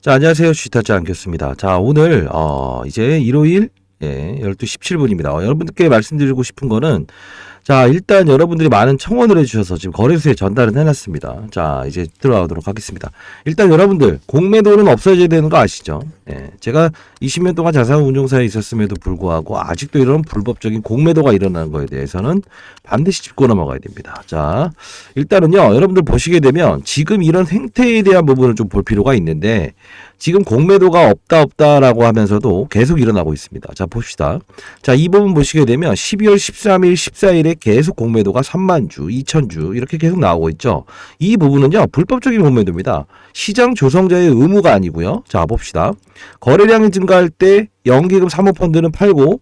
자, 안녕하세요. 주식타짜 안겼습니다. 자, 오늘, 이제 일요일, 12시 17분입니다. 여러분들께 말씀드리고 싶은 거는, 자, 일단 여러분들이 많은 청원을 해주셔서 지금 거래소에 전달은 해놨습니다. 자, 이제 들어가도록 하겠습니다. 일단 여러분들, 공매도는 없어져야 되는 거 아시죠? 제가 20년 동안 자산운용사에 있었음에도 불구하고 아직도 이런 불법적인 공매도가 일어나는 거에 대해서는 반드시 짚고 넘어가야 됩니다. 자, 일단은요, 여러분들 보시게 되면 지금 이런 행태에 대한 부분을 좀 볼 필요가 있는데, 지금 공매도가 없다라고 하면서도 계속 일어나고 있습니다. 자, 봅시다. 자, 이 부분 보시게 되면 12월 13일, 14일에 계속 공매도가 3만 주, 2천 주 이렇게 계속 나오고 있죠. 이 부분은요, 불법적인 공매도입니다. 시장 조성자의 의무가 아니고요. 자, 봅시다. 거래량이 증가할 때 연기금 사모펀드는 팔고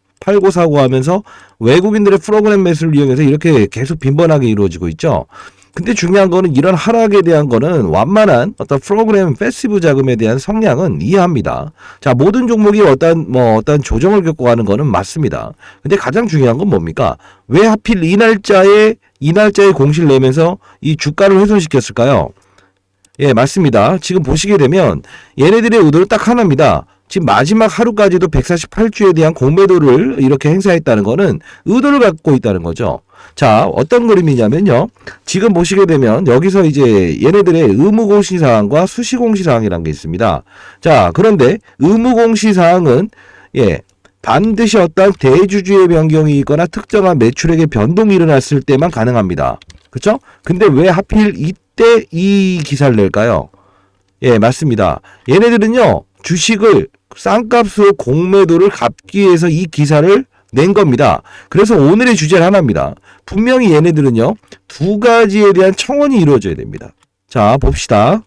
사고 하면서 외국인들의 프로그램 매수를 이용해서 이렇게 계속 빈번하게 이루어지고 있죠. 근데 중요한 거는 이런 하락에 대한 거는 완만한 어떤 프로그램 패시브 자금에 대한 성향은 이해합니다. 자, 모든 종목이 어떤 조정을 겪고 가는 거는 맞습니다. 근데 가장 중요한 건 뭡니까? 왜 하필 이 날짜에 공시를 내면서 이 주가를 훼손시켰을까요? 예, 맞습니다. 지금 보시게 되면 얘네들의 의도는 딱 하나입니다. 지금 마지막 하루까지도 148주에 대한 공매도를 이렇게 행사했다는 거는 의도를 갖고 있다는 거죠. 자, 어떤 그림이냐면요. 지금 보시게 되면 여기서 이제 얘네들의 의무공시사항과 수시공시사항이라는 게 있습니다. 자, 그런데 의무공시사항은 반드시 어떤 대주주의 변경이 있거나 특정한 매출액의 변동이 일어났을 때만 가능합니다. 그렇죠? 근데 왜 하필 이때 이 기사를 낼까요? 예, 맞습니다. 얘네들은요, 주식을 싼값으로 공매도를 갚기 위해서 이 기사를 낸 겁니다. 그래서 오늘의 주제는 하나입니다. 분명히 얘네들은요, 두 가지에 대한 청원이 이루어져야 됩니다. 자, 봅시다.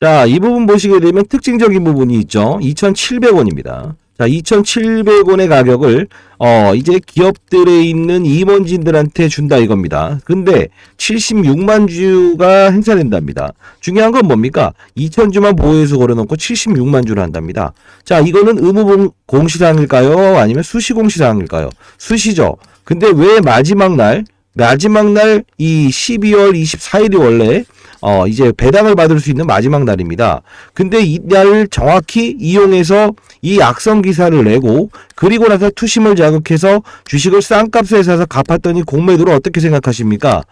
자, 이 부분 보시게 되면 특징적인 부분이 있죠. 2,700원입니다. 자, 2,700원의 가격을 이제 기업들에 있는 임원진들한테 준다 이겁니다. 근데 76만 주가 행사된답니다. 중요한 건 뭡니까? 2,000주만 보호해서 걸어놓고 76만 주를 한답니다. 자, 이거는 의무 공시사항일까요? 아니면 수시 공시사항일까요? 수시죠. 근데 왜 마지막 날 이 12월 24일이 원래 이제 배당을 받을 수 있는 마지막 날입니다. 근데 이날 정확히 이용해서 이 악성 기사를 내고 그리고 나서 투심을 자극해서 주식을 싼 값에 사서 갚았더니 공매도를 어떻게 생각하십니까?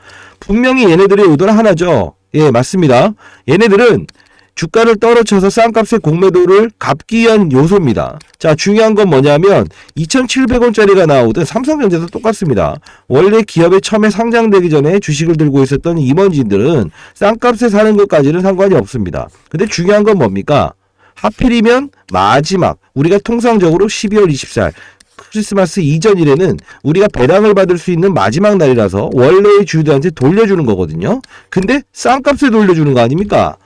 분명히 얘네들의 의도는 하나죠. 예, 맞습니다. 얘네들은 주가를 떨어쳐서 싼 값의 공매도를 갚기 위한 요소입니다. 자, 중요한 건 뭐냐면 2,700원짜리가 나오든 삼성전자도 똑같습니다. 원래 기업에 처음에 상장되기 전에 주식을 들고 있었던 임원진들은 싼 값에 사는 것까지는 상관이 없습니다. 근데 중요한 건 뭡니까? 하필이면 마지막 우리가 통상적으로 12월 24일 크리스마스 이전일에는 우리가 배당을 받을 수 있는 마지막 날이라서 원래의 주주들한테 돌려주는 거거든요. 근데 싼 값에 돌려주는 거 아닙니까?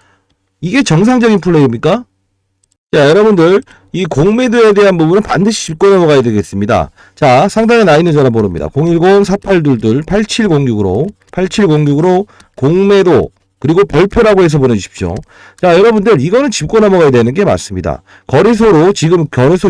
이게 정상적인 플레이입니까? 자, 여러분들 이 공매도에 대한 부분은 반드시 짚고 넘어가야 되겠습니다. 자, 상단에 나 있는 전화번호입니다. 010-4822-8706으로 공매도 그리고 별표라고 해서 보내주십시오. 자, 여러분들 이거는 짚고 넘어가야 되는 게 맞습니다. 거래소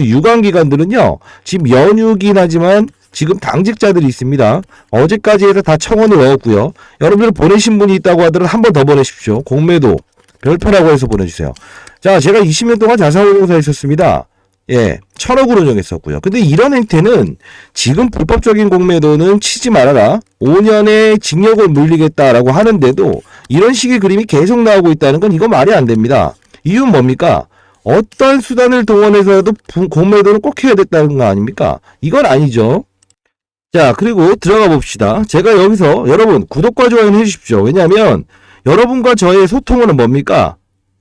유관기관들은요, 지금 연휴긴 하지만 지금 당직자들이 있습니다. 어제까지 해서 다 청원을 넣었고요. 여러분들 보내신 분이 있다고 하더라도 한 번 더 보내십시오. 공매도 별표라고 해서 보내주세요. 자, 제가 20년 동안 자산운용사에 있었습니다. 예, 1,000억으로 정했었고요. 근데 이런 행태는 지금 불법적인 공매도는 치지 말아라. 5년의 징역을 물리겠다라고 하는데도 이런 식의 그림이 계속 나오고 있다는 건 이거 말이 안 됩니다. 이유는 뭡니까? 어떤 수단을 동원해서라도 공매도를 꼭 해야 됐다는 거 아닙니까? 이건 아니죠. 자, 그리고 들어가 봅시다. 제가 여기서 여러분 구독과 좋아요는 해주십시오. 왜냐하면 여러분과 저의 소통은 뭡니까?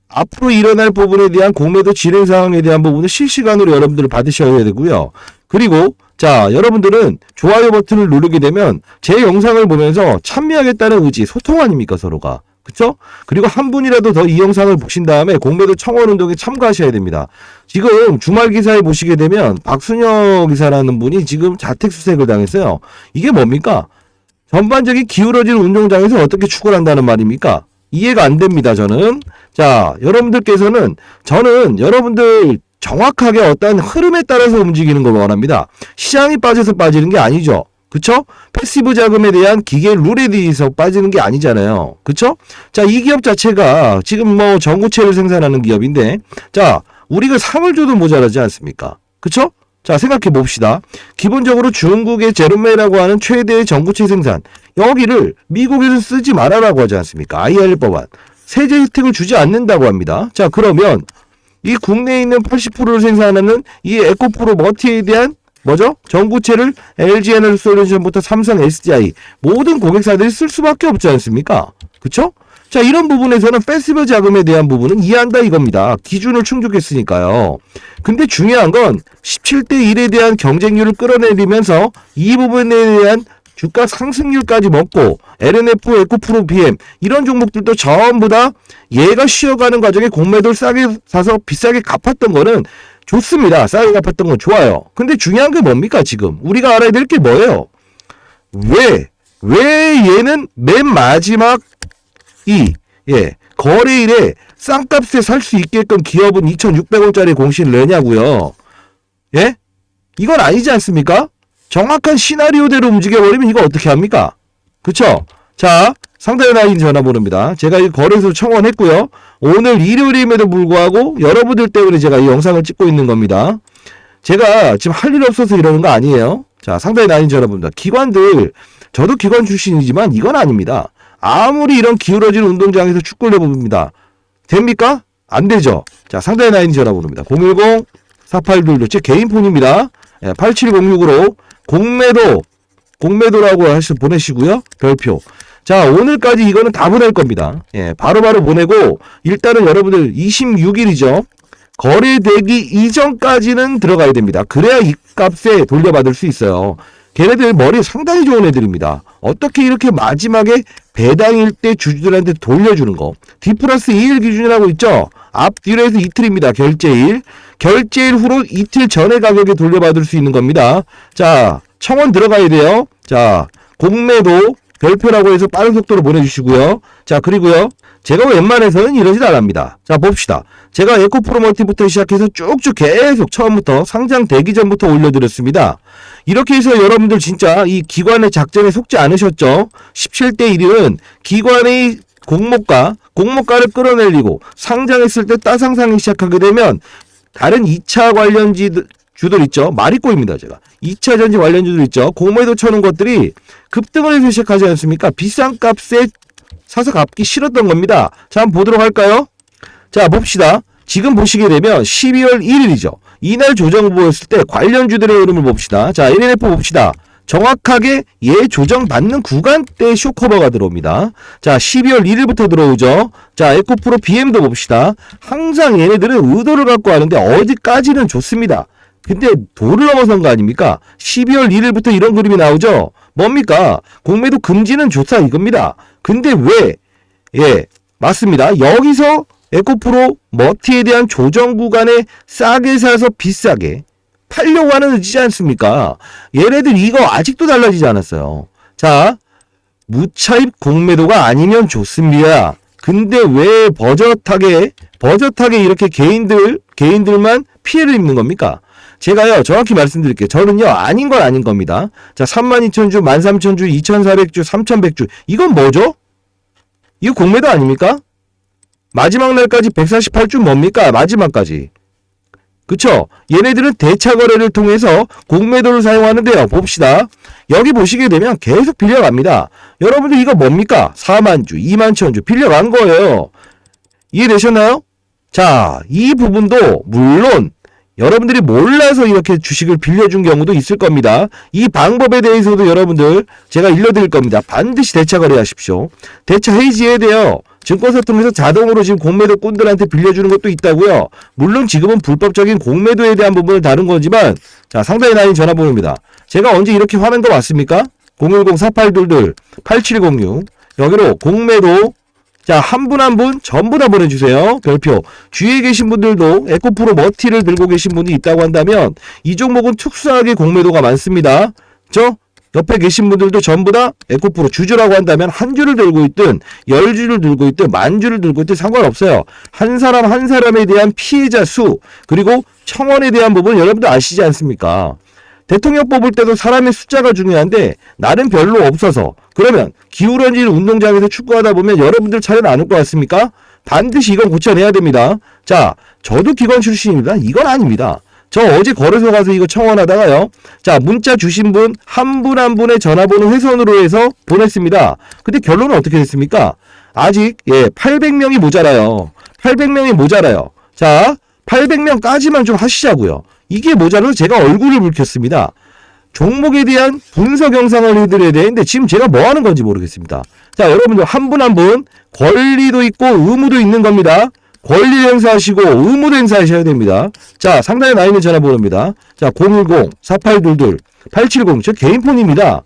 앞으로 일어날 부분에 대한 공매도 진행 상황에 대한 부분을 실시간으로 여러분들을 받으셔야 되고요. 그리고 자, 여러분들은 좋아요 버튼을 누르게 되면 제 영상을 보면서 참여하겠다는 의지, 소통 아닙니까 서로가. 그쵸? 그리고 한 분이라도 더 이 영상을 보신 다음에 공매도 청원 운동에 참가하셔야 됩니다. 지금 주말 기사에 보시게 되면 박순혁 기사라는 분이 지금 자택수색을 당했어요. 이게 뭡니까? 전반적인 기울어진 운동장에서 어떻게 축을 한다는 말입니까? 이해가 안 됩니다, 저는. 자, 저는 여러분들 정확하게 어떤 흐름에 따라서 움직이는 걸 원합니다. 시장이 빠져서 빠지는 게 아니죠. 그쵸? 패시브 자금에 대한 기계 룰에 대해서 빠지는 게 아니잖아요. 그쵸? 자, 이 기업 자체가 지금 뭐 전구체를 생산하는 기업인데, 자, 우리가 상을 줘도 모자라지 않습니까? 그쵸? 자, 생각해 봅시다. 기본적으로 중국의 제롬메이라고 하는 최대의 전구체 생산, 여기를 미국에서 쓰지 말아라고 하지 않습니까? IRA 법안. 세제 혜택을 주지 않는다고 합니다. 자, 그러면 이 국내에 있는 80%를 생산하는 이 에코프로 머티에 대한 뭐죠? 전구체를 LG 에너지솔루션부터 삼성, SDI 모든 고객사들이 쓸 수밖에 없지 않습니까? 그쵸? 자, 이런 부분에서는 패시브 자금에 대한 부분은 이해한다 이겁니다. 기준을 충족했으니까요. 근데 중요한 건 17대 1에 대한 경쟁률을 끌어내리면서 이 부분에 대한 주가 상승률까지 먹고 LNF, 에코프로, BM 이런 종목들도 전부 다 얘가 쉬어가는 과정에 공매도를 싸게 사서 비싸게 갚았던 거는 좋습니다. 싸게 갚았던 건 좋아요. 근데 중요한 게 뭡니까 지금? 우리가 알아야 될 게 뭐예요? 왜 얘는 맨 마지막 거래일에 싼값에 살 수 있게끔 기업은 2,600원짜리 공시를 내냐고요. 예? 이건 아니지 않습니까? 정확한 시나리오대로 움직여버리면 이거 어떻게 합니까? 그쵸? 자, 상단에 나있는 전화번호입니다. 제가 이 거래소 청원했고요. 오늘 일요일임에도 불구하고 여러분들 때문에 제가 이 영상을 찍고 있는 겁니다. 제가 지금 할 일 없어서 이러는 거 아니에요. 자, 상단에 나있는 전화번호입니다. 기관들, 저도 기관 출신이지만 이건 아닙니다. 아무리 이런 기울어진 운동장에서 축구를 해봅니다. 됩니까? 안 되죠. 자, 상단에 나있는 전화번호입니다. 010-4822, 제 개인 폰입니다. 8706으로 공매도라고 하셔서 보내시고요. 별표. 자, 오늘까지 이거는 다 보낼 겁니다. 바로바로 보내고, 일단은 여러분들 26일이죠. 거래되기 이전까지는 들어가야 됩니다. 그래야 이 값에 돌려받을 수 있어요. 걔네들 머리 상당히 좋은 애들입니다. 어떻게 이렇게 마지막에 배당일 때 주주들한테 돌려주는 거. D+2일 기준이라고 있죠. 앞뒤로 해서 이틀입니다. 결제일 후로 이틀 전에 가격에 돌려받을 수 있는 겁니다. 자, 청원 들어가야 돼요. 자, 공매도 별표라고 해서 빠른 속도로 보내주시고요. 자, 그리고요. 제가 웬만해서는 이러지도 않습니다. 자, 봅시다. 제가 에코프로머티부터 시작해서 쭉쭉 계속 처음부터 상장 되기 전부터 올려드렸습니다. 이렇게 해서 여러분들 진짜 이 기관의 작전에 속지 않으셨죠? 17대 1위는 기관의 공모가를 끌어내리고 상장했을 때 따상상이 시작하게 되면 다른 2차 관련주들 있죠. 말이 꼬입니다. 제가 2차 전지 관련주들 있죠. 공매도 쳐놓은 것들이 급등을 해서 시작하지 않습니까? 비싼 값에 사서 갚기 싫었던 겁니다. 자, 한번 보도록 할까요? 자, 봅시다. 지금 보시게 되면 12월 1일이죠. 이날 조정 보였을 때 관련주들의 흐름을 봅시다. 자, LNF 봅시다. 정확하게 얘 조정받는 구간대 쇼커버가 들어옵니다. 자, 12월 1일부터 들어오죠. 자, 에코프로 BM도 봅시다. 항상 얘네들은 의도를 갖고 하는데 어디까지는 좋습니다. 근데 도를 넘어선 거 아닙니까? 12월 1일부터 이런 그림이 나오죠. 뭡니까? 공매도 금지는 좋다 이겁니다. 근데 왜? 맞습니다. 여기서 에코프로 머티에 대한 조정 구간에 싸게 사서 비싸게 팔려고 하는 의지지 않습니까? 얘네들 이거 아직도 달라지지 않았어요. 자, 무차입 공매도가 아니면 좋습니다. 근데 왜 버젓하게 이렇게 개인들만 피해를 입는 겁니까? 제가요, 정확히 말씀드릴게요. 저는요, 아닌 건 아닌 겁니다. 자, 32,000주, 13,000주, 2,400주, 3,100주. 이건 뭐죠? 이거 공매도 아닙니까? 마지막 날까지 148주 뭡니까? 마지막까지. 그쵸? 얘네들은 대차 거래를 통해서 공매도를 사용하는데요. 봅시다. 여기 보시게 되면 계속 빌려갑니다. 여러분들 이거 뭡니까? 4만주, 21,000주 빌려간 거예요. 이해되셨나요? 자, 이 부분도 물론 여러분들이 몰라서 이렇게 주식을 빌려준 경우도 있을 겁니다. 이 방법에 대해서도 여러분들 제가 일러드릴 겁니다. 반드시 대차 거래하십시오. 대차 해지해야 돼요. 증권사 통해서 자동으로 지금 공매도 꾼들한테 빌려주는 것도 있다고요. 물론 지금은 불법적인 공매도에 대한 부분을 다룬 거지만, 자, 상단에 나인 전화번호입니다. 제가 언제 이렇게 화낸 거 맞습니까? 010-4822-8706 여기로 공매도, 자, 한 분 한 분 전부 다 보내주세요. 별표. 주위에 계신 분들도 에코프로 머티를 들고 계신 분이 있다고 한다면 이 종목은 특수하게 공매도가 많습니다. 옆에 계신 분들도 전부 다 에코프로 주주라고 한다면 한 주를 들고 있든 10주를 들고 있든 10,000주를 들고 있든 상관없어요. 한 사람 한 사람에 대한 피해자 수, 그리고 청원에 대한 부분 여러분도 아시지 않습니까? 대통령 뽑을 때도 사람의 숫자가 중요한데 나는 별로 없어서 그러면 기울어진 운동장에서 축구하다 보면 여러분들 차례는 안 올 것 같습니까? 반드시 이건 고쳐내야 됩니다. 자, 저도 기관 출신입니다. 이건 아닙니다. 저 어제 거래소 가서 이거 청원하다가요. 자, 문자 주신 분 한 분 한 분의 전화번호 훼손으로 해서 보냈습니다. 근데 결론은 어떻게 됐습니까? 아직 800명이 모자라요. 800명이 모자라요. 자, 800명까지만 좀 하시자고요. 이게 모자라서 제가 얼굴을 붉혔습니다. 종목에 대한 분석 영상을 해드려야 되는데 지금 제가 뭐 하는 건지 모르겠습니다. 자, 여러분들 한 분 한 분 권리도 있고 의무도 있는 겁니다. 권리 행사하시고 의무도 행사하셔야 됩니다. 자, 상단에 나 있는 전화번호입니다. 자, 010-4822-870. 저 개인 폰입니다.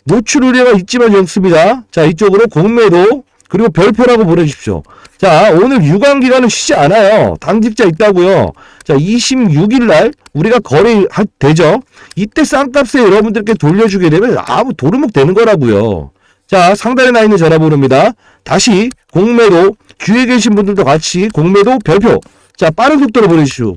노출 의뢰가 있지만 없습니다. 자, 이쪽으로 공매도 그리고 별표라고 보내주십시오. 자, 오늘 유관기간은 쉬지 않아요. 당직자 있다고요. 자, 26일 날 우리가 거래되죠. 이때 싼값에 여러분들께 돌려주게 되면 아무 도루묵 되는 거라고요. 자, 상단에 나 있는 전화번호입니다. 다시 공매도, 귀에 계신 분들도 같이 공매도 별표. 자, 빠른 속도로 보내주십시오.